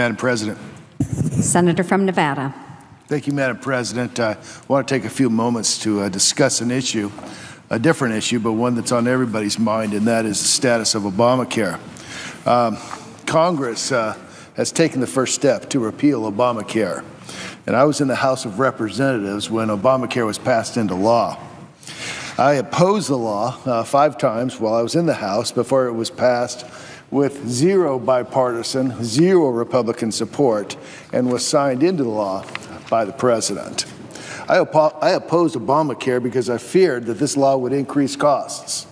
Madam President. Senator from Nevada. Thank you, Madam President. I want to take a few moments to discuss an issue, a different issue, but one that's on everybody's mind, and that is the status of Obamacare. Congress has taken the first step to repeal Obamacare, and I was in the House of Representatives when Obamacare was passed into law. I opposed the law 5 times while I was in the House before it was passed, with 0 bipartisan, 0 Republican support, and was signed into the law by the President. I opposed Obamacare because I feared that this law would increase costs,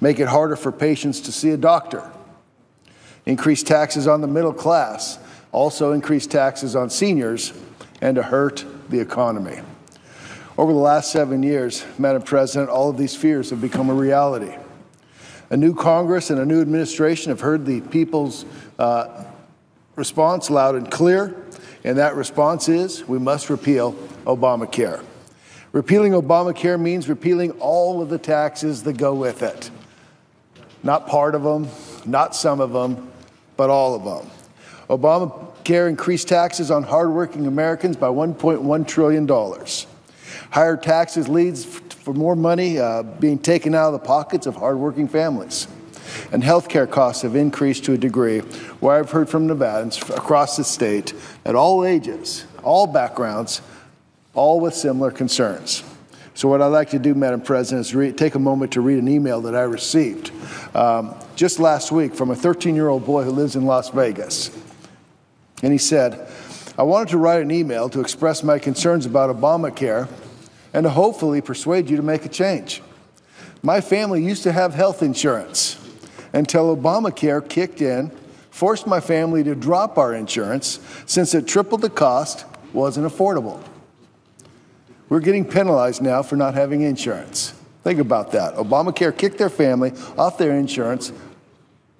make it harder for patients to see a doctor, increase taxes on the middle class, also increase taxes on seniors, and to hurt the economy. Over the last 7 years, Madam President, all of these fears have become a reality. A new Congress and a new administration have heard the people's response loud and clear, and that response is we must repeal Obamacare. Repealing Obamacare means repealing all of the taxes that go with it. Not part of them, not some of them, but all of them. Obamacare increased taxes on hardworking Americans by $1.1 trillion. Higher taxes leads for more money being taken out of the pockets of hardworking families. And health care costs have increased to a degree where I've heard from Nevadans across the state at all ages, all backgrounds, all with similar concerns. So what I'd like to do, Madam President, is take a moment to read an email that I received just last week from a 13-year-old boy who lives in Las Vegas. And he said, I wanted to write an email to express my concerns about Obamacare and to hopefully persuade you to make a change. My family used to have health insurance until Obamacare kicked in, forced my family to drop our insurance since it tripled the cost, wasn't affordable. We're getting penalized now for not having insurance. Think about that. Obamacare kicked their family off their insurance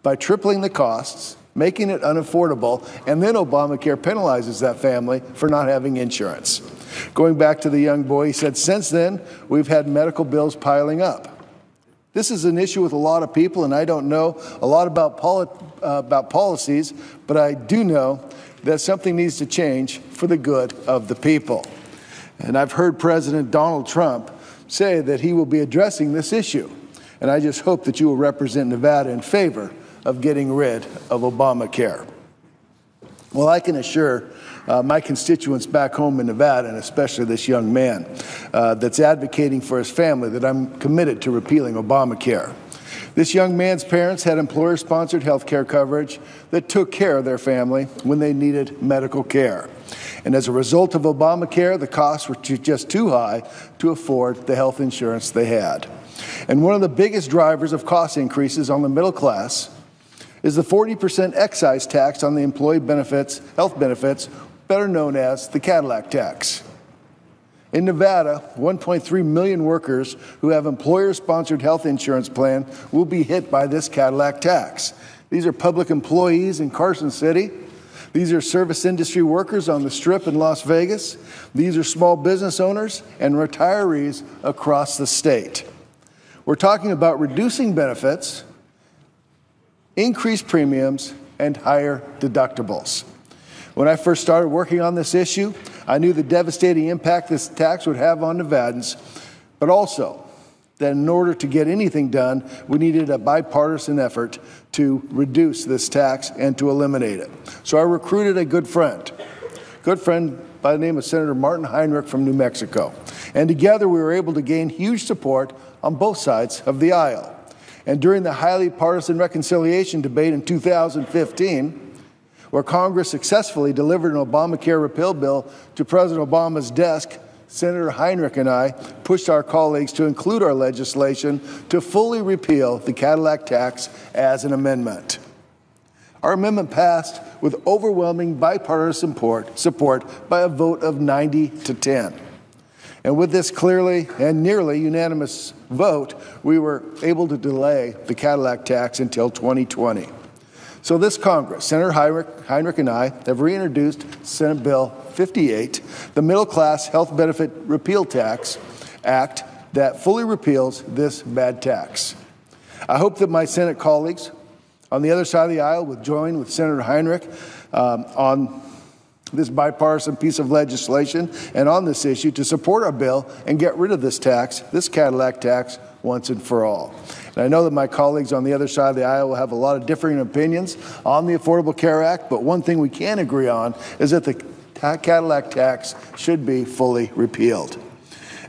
by tripling the costs, making it unaffordable, and then Obamacare penalizes that family for not having insurance. Going back to the young boy, he said, since then, we've had medical bills piling up. This is an issue with a lot of people, and I don't know a lot about policies, but I do know that something needs to change for the good of the people. And I've heard President Donald Trump say that he will be addressing this issue, and I just hope that you will represent Nevada in favor of getting rid of Obamacare. Well, I can assure my constituents back home in Nevada, and especially this young man that's advocating for his family, that I'm committed to repealing Obamacare. This young man's parents had employer-sponsored health care coverage that took care of their family when they needed medical care. And as a result of Obamacare, the costs were just too high to afford the health insurance they had. And one of the biggest drivers of cost increases on the middle class is the 40% excise tax on the employee benefits, health benefits, better known as the Cadillac tax. In Nevada, 1.3 million workers who have employer-sponsored health insurance plan will be hit by this Cadillac tax. These are public employees in Carson City. These are service industry workers on the Strip in Las Vegas. These are small business owners and retirees across the state. We're talking about reducing benefits, increased premiums, and higher deductibles. When I first started working on this issue, I knew the devastating impact this tax would have on Nevadans, but also that in order to get anything done, we needed a bipartisan effort to reduce this tax and to eliminate it. So I recruited a good friend by the name of Senator Martin Heinrich from New Mexico. And together we were able to gain huge support on both sides of the aisle. And during the highly partisan reconciliation debate in 2015, where Congress successfully delivered an Obamacare repeal bill to President Obama's desk, Senator Heinrich and I pushed our colleagues to include our legislation to fully repeal the Cadillac tax as an amendment. Our amendment passed with overwhelming bipartisan support by a vote of 90-10. And with this clearly and nearly unanimous vote, we were able to delay the Cadillac tax until 2020. So this Congress, Senator Heinrich and I, have reintroduced Senate Bill 58, the Middle Class Health Benefit Repeal Tax Act that fully repeals this bad tax. I hope that my Senate colleagues On the other side of the aisle, we'll join with Senator Heinrich on this bipartisan piece of legislation and on this issue to support our bill and get rid of this tax, this Cadillac tax, once and for all. And I know that my colleagues on the other side of the aisle will have a lot of differing opinions on the Affordable Care Act, but one thing we can agree on is that the Cadillac tax should be fully repealed.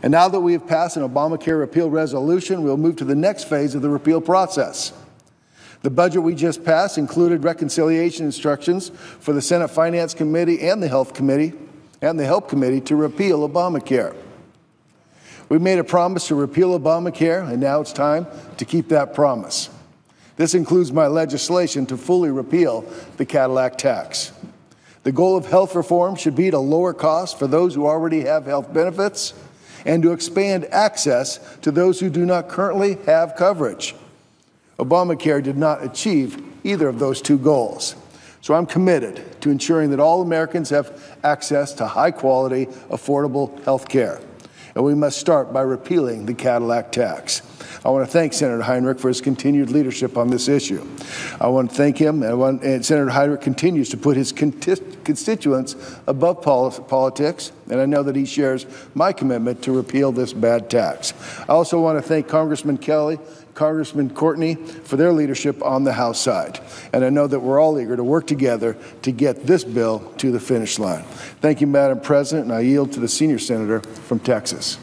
And now that we have passed an Obamacare repeal resolution, we'll move to the next phase of the repeal process. The budget we just passed included reconciliation instructions for the Senate Finance Committee and the Health Committee and the Help Committee to repeal Obamacare. We made a promise to repeal Obamacare, and now it's time to keep that promise. This includes my legislation to fully repeal the Cadillac tax. The goal of health reform should be to lower costs for those who already have health benefits and to expand access to those who do not currently have coverage. Obamacare did not achieve either of those two goals. So I'm committed to ensuring that all Americans have access to high-quality, affordable health care. And we must start by repealing the Cadillac tax. I want to thank Senator Heinrich for his continued leadership on this issue. I want to thank him, and Senator Heinrich continues to put his constituents above politics, and I know that he shares my commitment to repeal this bad tax. I also want to thank Congressman Kelly, Congressman Courtney for their leadership on the House side. And I know that we're all eager to work together to get this bill to the finish line. Thank you, Madam President, and I yield to the senior senator from Texas.